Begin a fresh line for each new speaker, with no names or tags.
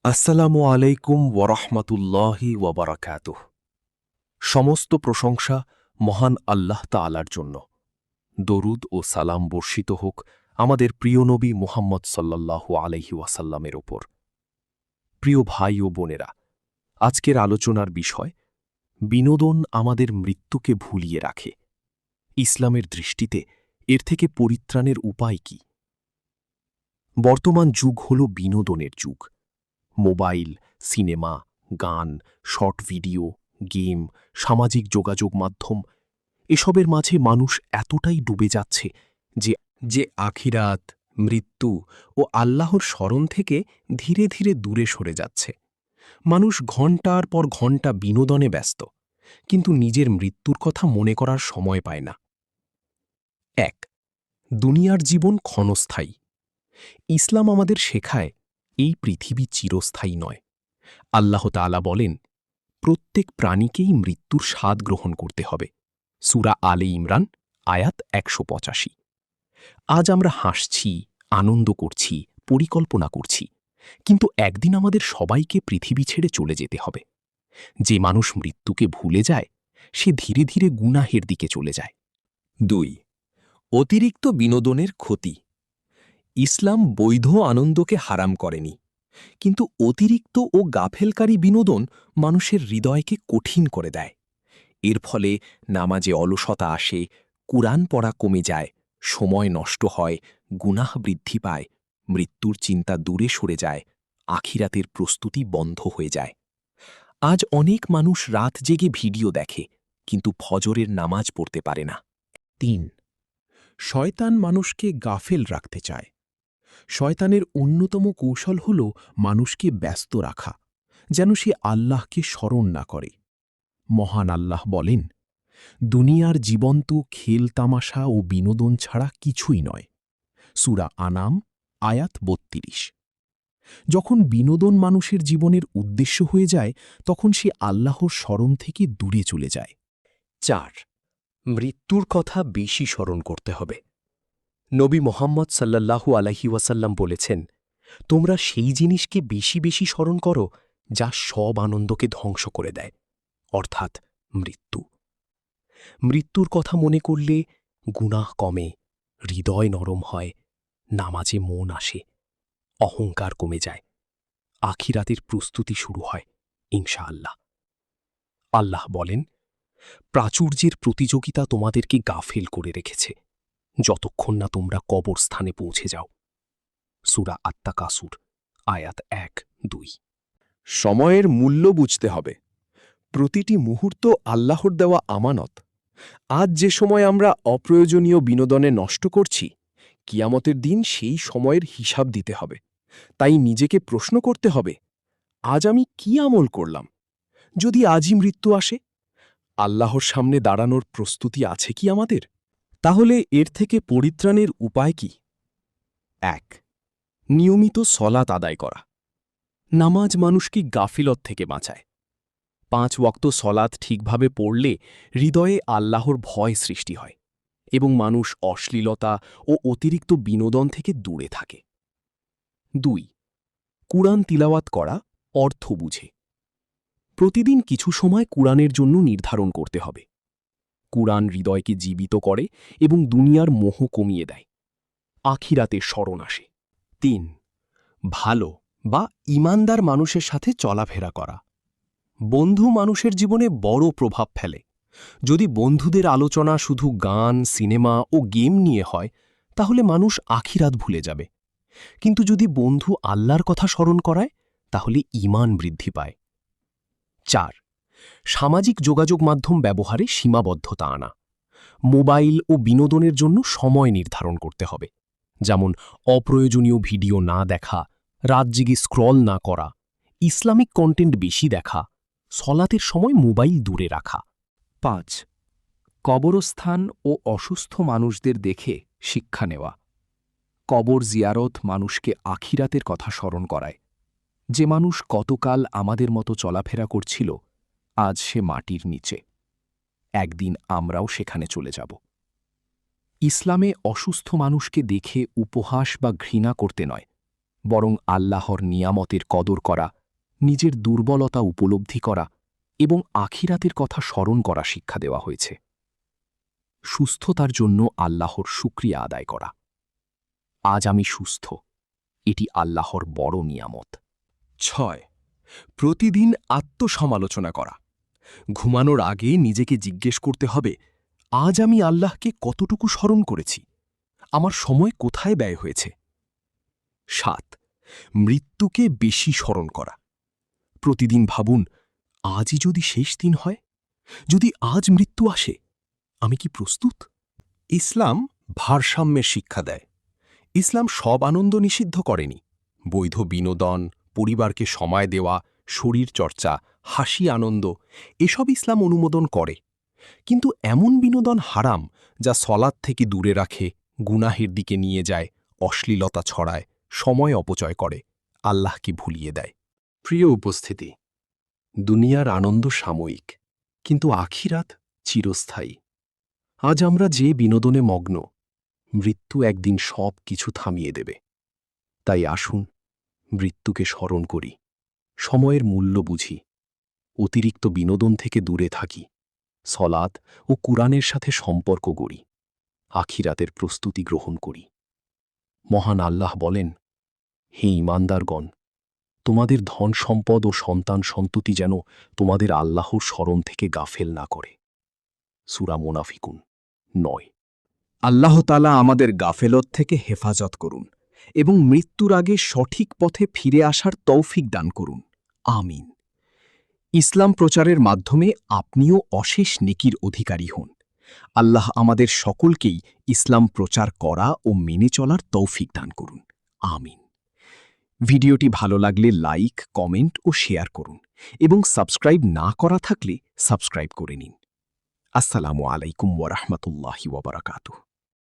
আসসালামু আলাইকুম ওয়ারহমাতুল্লাহি ওয়াবারাকাতুহ। সমস্ত প্রশংসা মহান আল্লাহ তাআলার জন্য। দরুদ ও সালাম বর্ষিত হোক আমাদের প্রিয় নবী মুহাম্মদ সাল্লাল্লাহু আলাইহি ওয়াসাল্লামের ওপর। প্রিয় ভাই ও বোনেরা, আজকের আলোচনার বিষয় বিনোদন আমাদের মৃত্যুকে ভুলিয়ে রাখে। ইসলামের দৃষ্টিতে এর থেকে পরিত্রাণের উপায় কি? বর্তমান যুগ হল বিনোদনের যুগ। মোবাইল, সিনেমা, গান, শর্ট ভিডিও, গেম, সামাজিক যোগাযোগ মাধ্যম এসবের মাঝে মানুষ এতটাই ডুবে যাচ্ছে যে আখিরাত, মৃত্যু ও আল্লাহর স্মরণ থেকে ধীরে ধীরে দূরে সরে যাচ্ছে। মানুষ ঘণ্টার পর ঘণ্টা বিনোদনে ব্যস্ত, কিন্তু নিজের মৃত্যুর কথা মনে করার সময় পায় না। ১. দুনিয়ার জীবন ক্ষণস্থায়ী। ইসলাম আমাদের শেখায় এই পৃথিবী চিরস্থায়ী নয়। আল্লাহ তাআলা বলেন, প্রত্যেক প্রাণীকেই মৃত্যুর স্বাদ গ্রহণ করতে হবে। সূরা আলে ইমরান, আয়াত ১৮৫। আজ আমরা হাসছি, আনন্দ করছি, পরিকল্পনা করছি, কিন্তু একদিন আমাদের সবাইকে পৃথিবী ছেড়ে চলে যেতে হবে। যে মানুষ মৃত্যুকে ভুলে যায়, সে ধীরে ধীরে গুনাহের দিকে চলে যায়। ২. অতিরিক্ত বিনোদনের ক্ষতি। ইসলাম বৈধ আনন্দকে হারাম করেনি, কিন্তু অতিরিক্ত ও গাফেলকারী বিনোদন মানুষের হৃদয়কে কঠিন করে দেয়। এর ফলে নামাজে অলসতা আসে, কুরআন পড়া কমে যায়, সময় নষ্ট হয়, গুনাহ বৃদ্ধি পায়, মৃত্যুর চিন্তা দূরে সরে যায়, আখিরাতের প্রস্তুতি বন্ধ হয়ে যায়। আজ অনেক মানুষ রাত জেগে ভিডিও দেখে, কিন্তু ফজরের নামাজ পড়তে পারে না। ৩. শয়তান মানুষকে গাফেল রাখতে চায়। শয়তানের অন্যতম কৌশল হল মানুষকে ব্যস্ত রাখা, যেন সে আল্লাহকে স্মরণ না করে। মহান আল্লাহ বলেন, দুনিয়ার জীবন তো খেল তামাশা ও বিনোদন ছাড়া কিছুই নয়। সূরা আনাম, আয়াত ৩২। যখন বিনোদন মানুষের জীবনের উদ্দেশ্য হয়ে যায়, তখন সে আল্লাহর স্মরণ থেকে দূরে চলে যায়। ৪. মৃত্যুর কথা বেশি স্মরণ করতে হবে। নবী মোহাম্মদ সাল্লাল্লাহু আলাইহি ওয়াসাল্লাম বলেছেন, তোমরা সেই জিনিসকে বেশি বেশি স্মরণ করো যা সব আনন্দকে ধ্বংস করে দেয়, অর্থাৎ মৃত্যু। মৃত্যুর কথা মনে করলে গুনাহ কমে, হৃদয় নরম হয়, নামাজে মন আসে, অহংকার কমে যায়, আখিরাতের প্রস্তুতি শুরু হয় ইনশাআল্লাহ। আল্লাহ বলেন, প্রাচুর্যের প্রতিযোগিতা তোমাদেরকে গাফেল করে রেখেছে, যতক্ষণ না তোমরা কবরস্থানে পৌঁছে যাও। সূরা আত-তাকাসুর, আয়াত ১-২। সময়ের মূল্য বুঝতে হবে। প্রতিটি মুহূর্ত আল্লাহর দেওয়া আমানত। আজ যে সময় আমরা অপ্রয়োজনীয় বিনোদনে নষ্ট করছি, কিয়ামতের দিন সেই সময়ের হিসাব দিতে হবে। তাই নিজেকে প্রশ্ন করতে হবে, আজ আমি কি আমল করলাম? যদি আজই মৃত্যু আসে, আল্লাহর সামনে দাঁড়ানোর প্রস্তুতি আছে কি আমাদের? তাহলে এর থেকে পরিত্রাণের উপায় কি? ১. নিয়মিত সলাত আদায় করা। নামাজ মানুষকে গাফিলত থেকে বাঁচায়। ৫ ওয়াক্ত সলাত ঠিকভাবে পড়লে হৃদয়ে আল্লাহর ভয় সৃষ্টি হয় এবং মানুষ অশ্লীলতা ও অতিরিক্ত বিনোদন থেকে দূরে থাকে। ২. কুরআন তিলাওয়াত করা, অর্থ বুঝে। প্রতিদিন কিছু সময় কুরআনের জন্য নির্ধারণ করতে হবে। কুরআন হৃদয়কে জীবিত করে এবং দুনিয়ার মোহ কমিয়ে দেয়। আখিরাতের স্মরণ আসে। ৩. ভালো বা ঈমানদার মানুষের সাথে চলাফেরা করা। বন্ধু মানুষের জীবনে বড় প্রভাব ফেলে। যদি বন্ধুদের আলোচনা শুধু গান, সিনেমা ও গেম নিয়ে হয়, তাহলে মানুষ আখিরাত ভুলে যাবে। কিন্তু যদি বন্ধু আল্লাহর কথা স্মরণ করায়, তাহলে ঈমান বৃদ্ধি পায়। ৪. সামাজিক যোগাযোগ মাধ্যম ব্যবহারে সীমাবদ্ধতা আনা। মোবাইল ও বিনোদনের জন্য সময় নির্ধারণ করতে হবে, যেমন অপ্রয়োজনীয় ভিডিও না দেখা, রাত জেগে স্ক্রল না করা, ইসলামিক কন্টেন্ট বেশি দেখা, সলাতের সময় মোবাইল দূরে রাখা। ৫. কবরস্থান ও অসুস্থ মানুষদের দেখে শিক্ষা নেওয়া। কবর জিয়ারত মানুষকে আখিরাতের কথা স্মরণ করায়। যে মানুষ কতকাল আমাদের মতো চলাফেরা করছিল, আজ সে মাটির নিচে। একদিন আমরাও সেখানে চলে যাব। ইসলামে অসুস্থ মানুষকে দেখে উপহাস বা ঘৃণা করতে নয়, বরং আল্লাহর নিয়ামতের কদর করা নিজের দুর্বলতা উপলব্ধি করা এবং আখিরাতের কথা স্মরণ করা শিক্ষা দেওয়া হয়েছে। সুস্থতার জন্য আল্লাহর শুকরিয়া আদায় করা। আজ আমি সুস্থ, এটি আল্লাহর বড় নিয়ামত।
6. প্রতিদিন আত্মসমালোচনা করা। ঘুমানোর আগে নিজেকে জিজ্ঞেস করতে হবে, আজ আমি আল্লাহকে কতটুকু স্মরণ করেছি, আমার সময় কোথায় ব্যয় হয়েছে। 7. মৃত্যুকে বেশি স্মরণ করা। প্রতিদিন ভাবুন, আজই যদি শেষ দিন হয়, যদি আজ মৃত্যু আসে, আমি কি প্রস্তুত? ইসলাম ভারসাম্যের শিক্ষা দেয়। ইসলাম সব আনন্দ নিষিদ্ধ করেনি। বৈধ বিনোদন, পরিবারকে সময় দেওয়া, শরীর চর্চা, হাসি আনন্দ এসব ইসলাম অনুমোদন করে। কিন্তু এমন বিনোদন হারাম যা সলাত থেকে দূরে রাখে, গুনাহের দিকে নিয়ে যায়, অশ্লীলতা ছড়ায়, সময় অপচয় করে, আল্লাহকে ভুলিয়ে দেয়।
প্রিয় উপস্থিতি, দুনিয়ার আনন্দ সাময়িক, কিন্তু আখিরাত চিরস্থায়ী। আজ আমরা যে বিনোদনে মগ্ন, মৃত্যু একদিন সব কিছু থামিয়ে দেবে। তাই আসুন মৃত্যুকে স্মরণ করি, সময়ের মূল্য বুঝি, অতিরিক্ত বিনোদন থেকে দূরে থাকি, সলাত ও কুরআনের সাথে সম্পর্ক গড়ি, আখিরাতের প্রস্তুতি গ্রহণ করি। মহান আল্লাহ বলেন, হে ঈমানদারগণ, তোমাদের ধন সম্পদ ও সন্তান সন্ততি যেন তোমাদের আল্লাহর স্মরণ থেকে গাফেল না করে। সূরা মুনাফিকুন 9।
আল্লাহ তাআলা আমাদের গাফেলত থেকে হেফাজত করুন এবং মৃত্যুর আগে সঠিক পথে ফিরে আসার তৌফিক দান করুন। আমিন। ইসলাম প্রচারের মাধ্যমে আপনিও অশেষ নেকির অধিকারী হন। আল্লাহ আমাদের সকলকেই ইসলাম প্রচার করা ও মেনে চলার তৌফিক দান করুন। আমিন। ভিডিওটি ভালো লাগলে লাইক, কমেন্ট ও শেয়ার করুন এবং সাবস্ক্রাইব না করা থাকলে সাবস্ক্রাইব করে নিন। আসসালামু আলাইকুম ওয়া রাহমাতুল্লাহি ওয়া বারাকাতুহু।